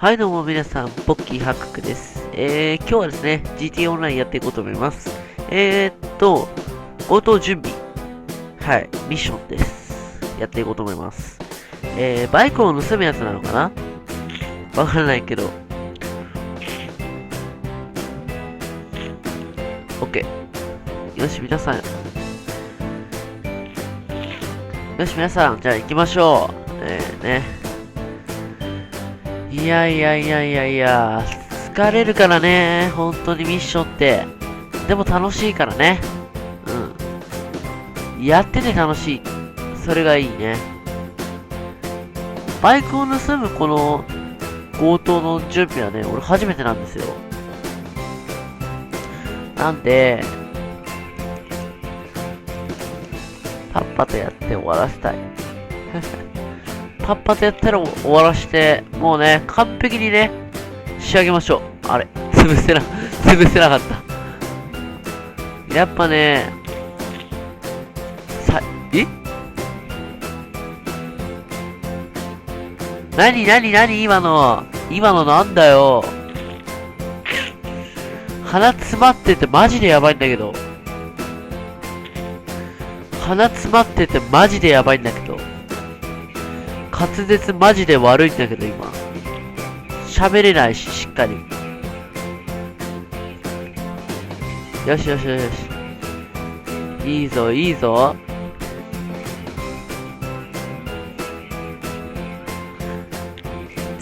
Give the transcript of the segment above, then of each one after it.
はい、どうも皆さん、ポッキーハックです。今日はですね、GTA オンラインやっていこうと思います。強盗準備。はい、ミッションです。やっていこうと思います。バイクを盗むやつなのかなわからないけど。OK。よし、皆さん。よし、皆さん、じゃあ行きましょう。いや、疲れるからね、本当にミッションって。でも楽しいからね。うん。やってて楽しい。それがいいね。バイクを盗むこの強盗の準備はね、俺初めてなんですよ。なんで、パッパとやって終わらせたい。パッパとやったら終わらして、もうね、完璧にね、仕上げましょう。あれ、潰せなかった。やっぱね、え今のなんだよ。鼻詰まっててマジでやばいんだけど。滑舌マジで悪いんだけど、今。喋れないし、しっかり。よし。いいぞ。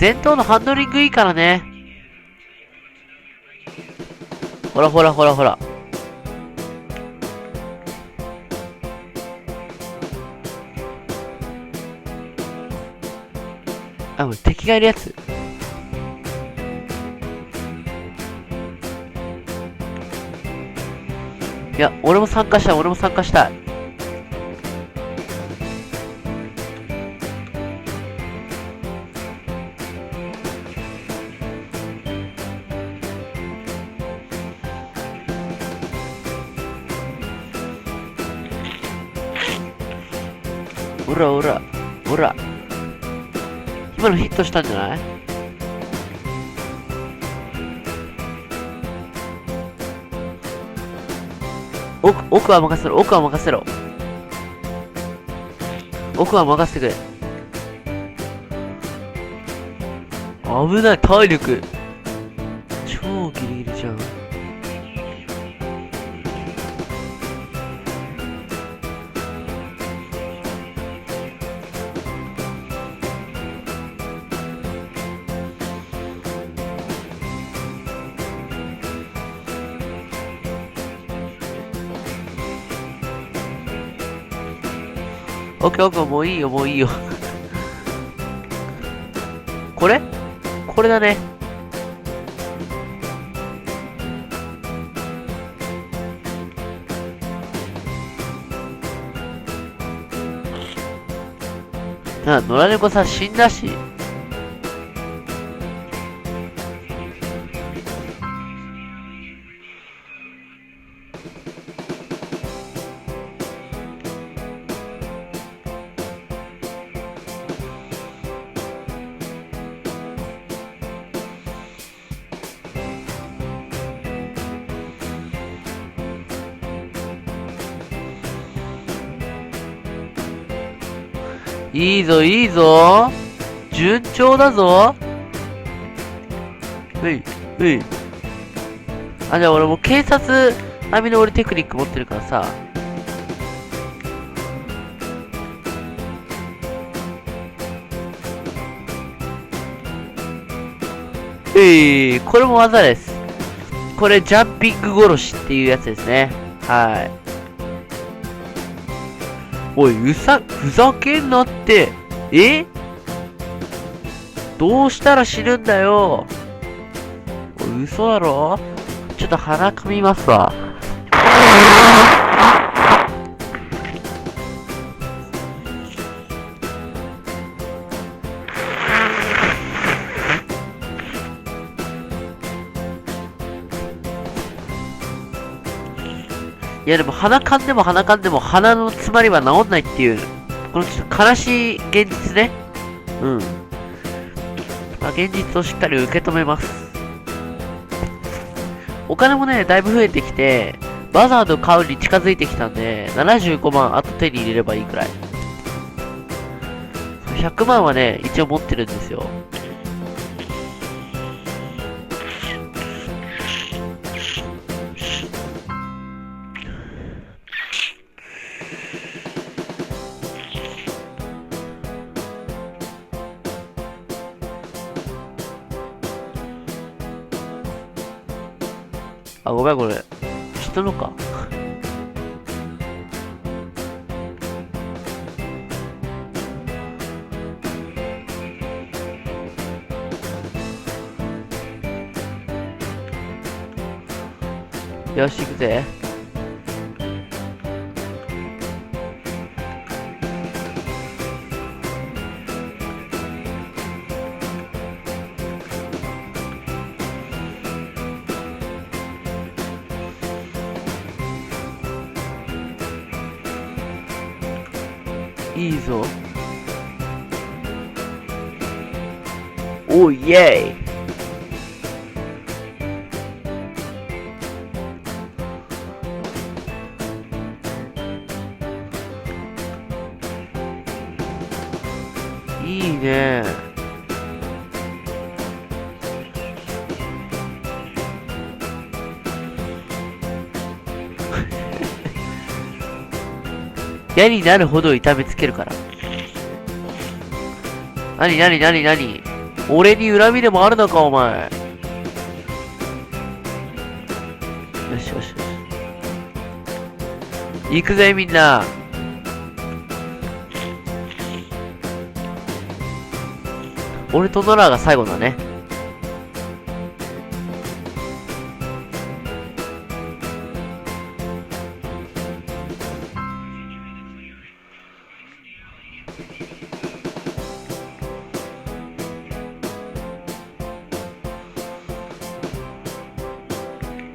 前頭のハンドリングいいからね。ほら。あ、もう敵がいるやつ。いや、俺も参加したい。ほら。今のヒットしたんじゃない？奥は任せろ。奥は任せてくれ。危ない、体力。超ギリギリじゃん。オッケー、もういいよ。これだね。野良猫さん死んだし。いいぞ。順調だぞ。じゃあ俺も警察並みの俺テクニック持ってるからさ。これも技です。これジャンピング殺しっていうやつですね。はい。おい、ふざけんなって。どうしたら死ぬんだよ。おい、嘘だろ？ちょっと鼻かみますわ。いやでも鼻かんでも鼻の詰まりは治んないっていう、このちょっと悲しい現実ね。まあ、現実をしっかり受け止めます。お金もね、だいぶ増えてきて、バザード買うに近づいてきたんで、75万あと手に入れればいいくらい。100万はね、一応持ってるんですよ。あ、ごめんこれ。知ったのか。よし、行くぜ。いいぞ。おイエーイ。いいね。嫌になるほど痛めつけるから。なになになになに、俺に恨みでもあるのかお前。よしよしよし。行くぜみんな。俺とノラが最後だね。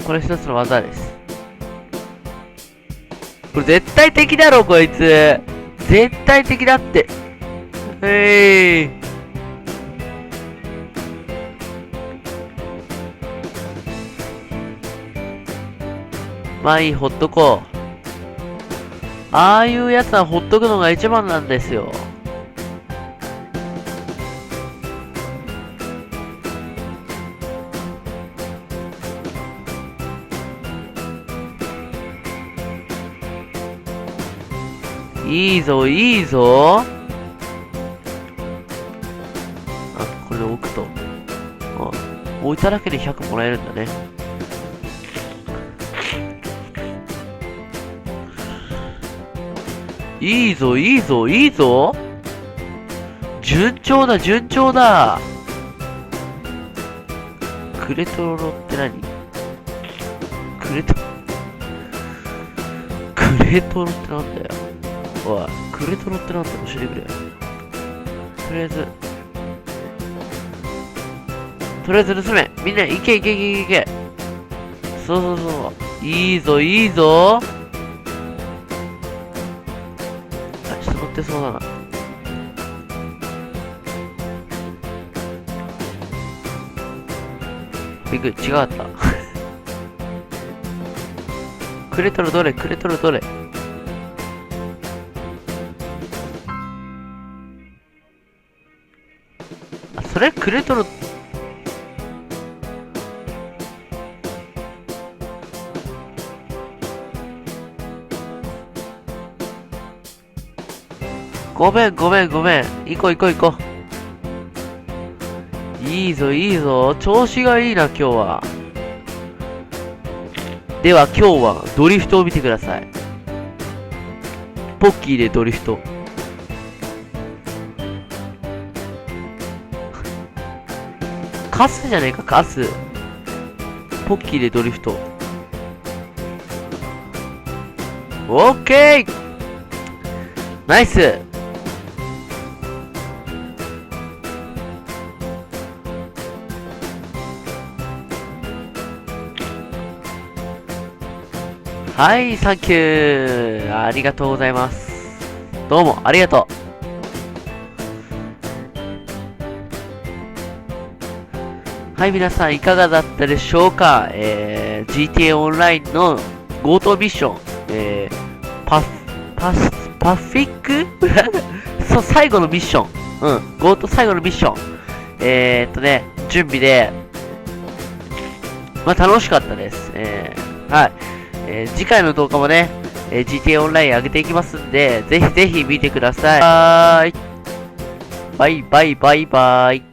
これ一つの技です。これ絶対敵だろこいつ。絶対敵だって。まあいい、ほっとこう。ああいうやつはほっとくのが一番なんですよ。いいぞ、いいぞ。あ、これで置くと。あ、置いただけで100もらえるんだね。いいぞ、いいぞ、いいぞ。順調だ、順調だ。クレトロって何？クレトロってなんだよ。おい、クレトロってなんだよ、教えてくれ。とりあえず盗め。みんな、行け行け行け行け。そうそうそう。いいぞ、いいぞ。あ、ちょっと乗ってそうだな。びっくり、違かった。クレトロどれ？クレトロどれ？あ、それクレトロ。ごめん。行こう。いいぞ、いいぞ。調子がいいな、今日は。では、今日はドリフトを見てください。ポッキーでドリフト。カスじゃねえか、カス。ポッキーでドリフト。オッケー！ナイス！はい、サンキュー。ありがとうございます。どうも、ありがとう。はい、皆さんいかがだったでしょうか。GTA オンラインの強盗ミッション、パフィックそう、最後のミッション。強盗最後のミッション。準備で、まあ、楽しかったです。はい。次回の動画もね、GTA オンライン上げていきますんで、ぜひぜひ見てください。バイバイバイバイ。